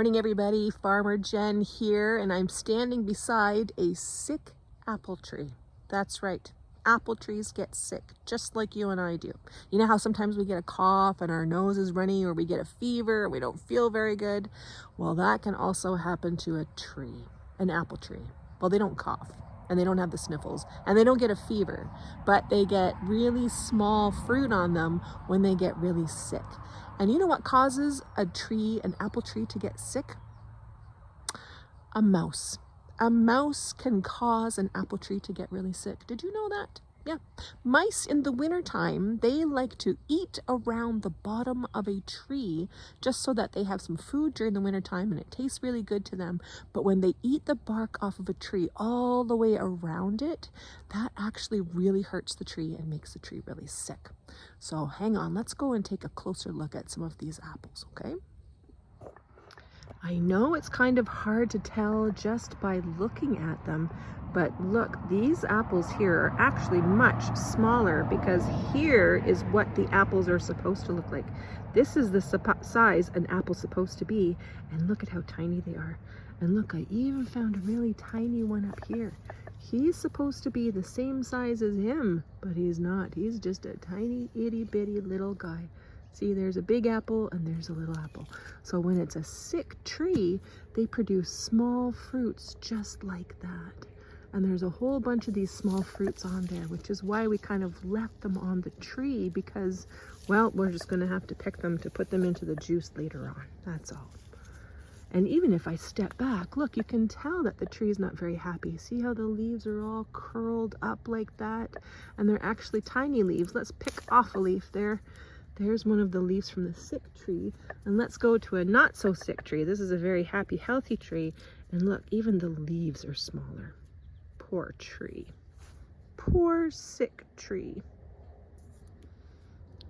morning, everybody. Farmer Jenn here, and I'm standing beside a sick apple tree. That's right. Apple trees get sick, just like you and I do. You know how sometimes we get a cough and our nose is runny, or we get a fever and we don't feel very good? Well, that can also happen to a tree, an apple tree. Well, they don't cough and they don't have the sniffles and they don't get a fever, but they get really small fruit on them when they get really sick. And you know what causes a tree, an apple tree, to get sick? A mouse. A mouse can cause an apple tree to get really sick. Did you know that? Yeah. Mice in the wintertime, they like to eat around the bottom of a tree just so that they have some food during the wintertime and it tastes really good to them. But when they eat the bark off of a tree all the way around it, that actually really hurts the tree and makes the tree really sick. So hang on, let's go and take a closer look at some of these apples, okay? I know it's kind of hard to tell just by looking at them, but look, these apples here are actually much smaller, because here is what the apples are supposed to look like. This is the size an apple's supposed to be, and look at how tiny they are. And look, I even found a really tiny one up here. He's supposed to be the same size as him, but he's not. He's just a tiny itty bitty little guy. See, there's a big apple and there's a little apple. So when it's a sick tree, they produce small fruits just like that. And there's a whole bunch of these small fruits on there, which is why we kind of left them on the tree, because, well, we're just going to have to pick them to put them into the juice later on. That's all. And even if I step back, look, you can tell that the tree is not very happy. See how the leaves are all curled up like that? And they're actually tiny leaves. Let's pick off a leaf there. There's one of the leaves from the sick tree. And let's go to a not so sick tree. This is a very happy, healthy tree. And look, even the leaves are smaller. Poor tree. Poor sick tree.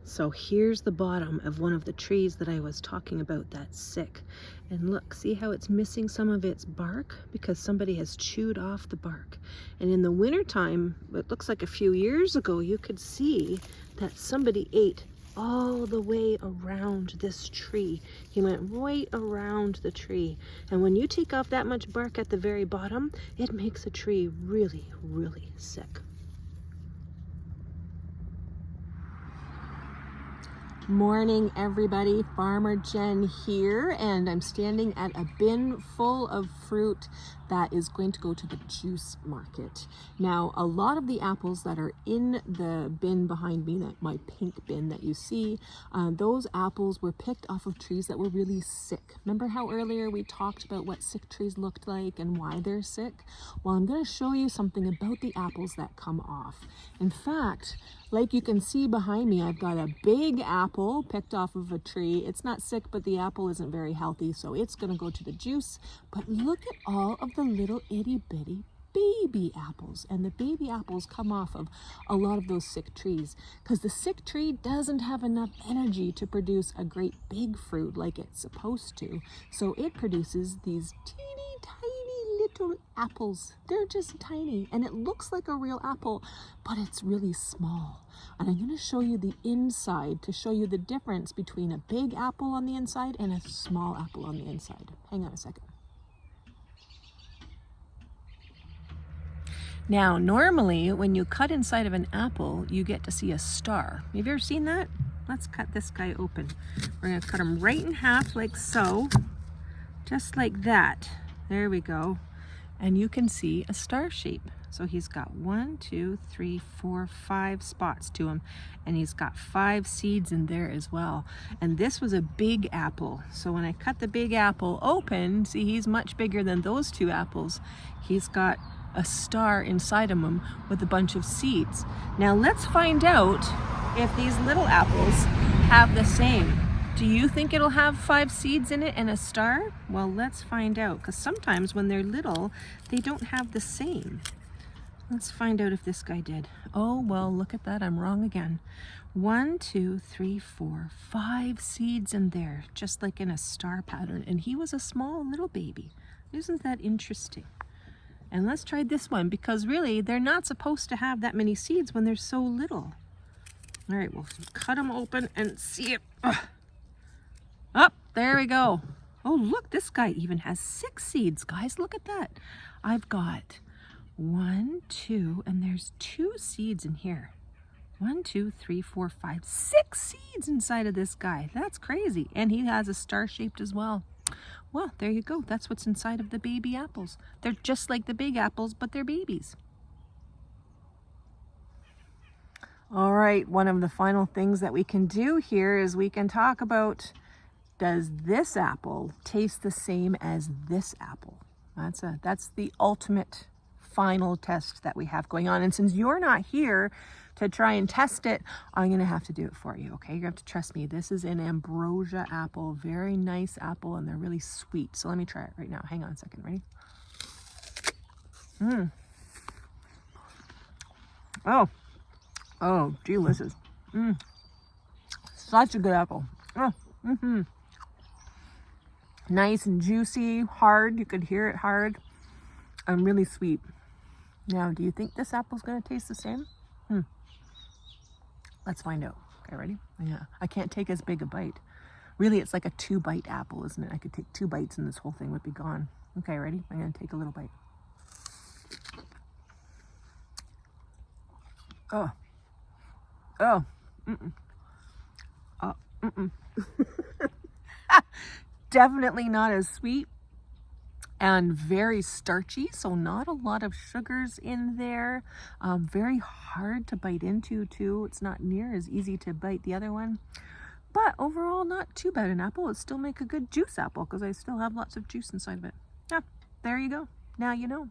So here's the bottom of one of the trees that I was talking about that's sick. And look, see how it's missing some of its bark? Because somebody has chewed off the bark. And in the wintertime, it looks like a few years ago, you could see that somebody ate all the way around this tree. He went right around the tree. And when you take off that much bark at the very bottom, it makes a tree really, really sick. Morning, everybody. Farmer Jenn here, and I'm standing at a bin full of fruit that is going to go to the juice market. Now, a lot of the apples that are in the bin behind me, that my pink bin that you see, those apples were picked off of trees that were really sick. Remember how earlier we talked about what sick trees looked like and why they're sick? Well, I'm going to show you something about the apples that come off. In fact, like you can see behind me, I've got a big apple picked off of a tree. It's not sick, but the apple isn't very healthy, so it's going to go to the juice. But look at all of the little itty bitty baby apples, and the baby apples come off of a lot of those sick trees, because the sick tree doesn't have enough energy to produce a great big fruit like it's supposed to. So it produces these teeny tiny little apples. They're just tiny, and it looks like a real apple, but it's really small. And I'm going to show you the inside to show you the difference between a big apple on the inside and a small apple on the inside. Hang on a second. Now, normally when you cut inside of an apple, you get to see a star. Have you ever seen that? Let's cut this guy open. We're going to cut him right in half like so, just like that. There we go. And you can see a star shape. So he's got 1, 2, 3, 4, 5 spots to him, and he's got 5 seeds in there as well. And this was a big apple. So when I cut the big apple open, see, he's much bigger than those 2 apples. He's got a star inside of him with a bunch of seeds. Now let's find out if these little apples have the same. Do you think it'll have 5 seeds in it and a star? Well, let's find out, because sometimes when they're little, they don't have the same. Let's find out if this guy did. Oh, well, look at that. I'm wrong again. 1, 2, 3, 4, 5 seeds in there, just like in a star pattern. And he was a small little baby. Isn't that interesting? And let's try this one, because really they're not supposed to have that many seeds when they're so little. All right, we'll cut them open and see it. Oh, there we go. Oh, look, this guy even has 6 seeds, guys. Look at that. I've got 1, 2, and there's 2 seeds in here. 1, 2, 3, 4, 5, 6 seeds inside of this guy. That's crazy. And he has a star-shaped as well. Well, there you go. That's what's inside of the baby apples. They're just like the big apples, but they're babies. All right, one of the final things that we can do here is we can talk about, does this apple taste the same as this apple? That's the ultimate final test that we have going on. And since you're not here to try and test it, I'm gonna have to do it for you, okay? You have to trust me. This is an ambrosia apple, very nice apple, and they're really sweet. So let me try it right now. Hang on a second, ready? Oh, delicious. Such a good apple. Nice and juicy, hard. You could hear it hard, and really sweet. Now, do you think this apple's gonna taste the same? Let's find out. Okay, ready? Yeah, I can't take as big a bite. Really, it's like a 2-bite apple, isn't it? I could take 2 bites and this whole thing would be gone. Okay, ready? I'm gonna take a little bite. Definitely not as sweet and very starchy, so not a lot of sugars in there. Very hard to bite into too. It's not near as easy to bite the other one, but overall not too bad an apple. It'd still make a good juice apple because I still have lots of juice inside of it. Yeah, there you go. Now you know.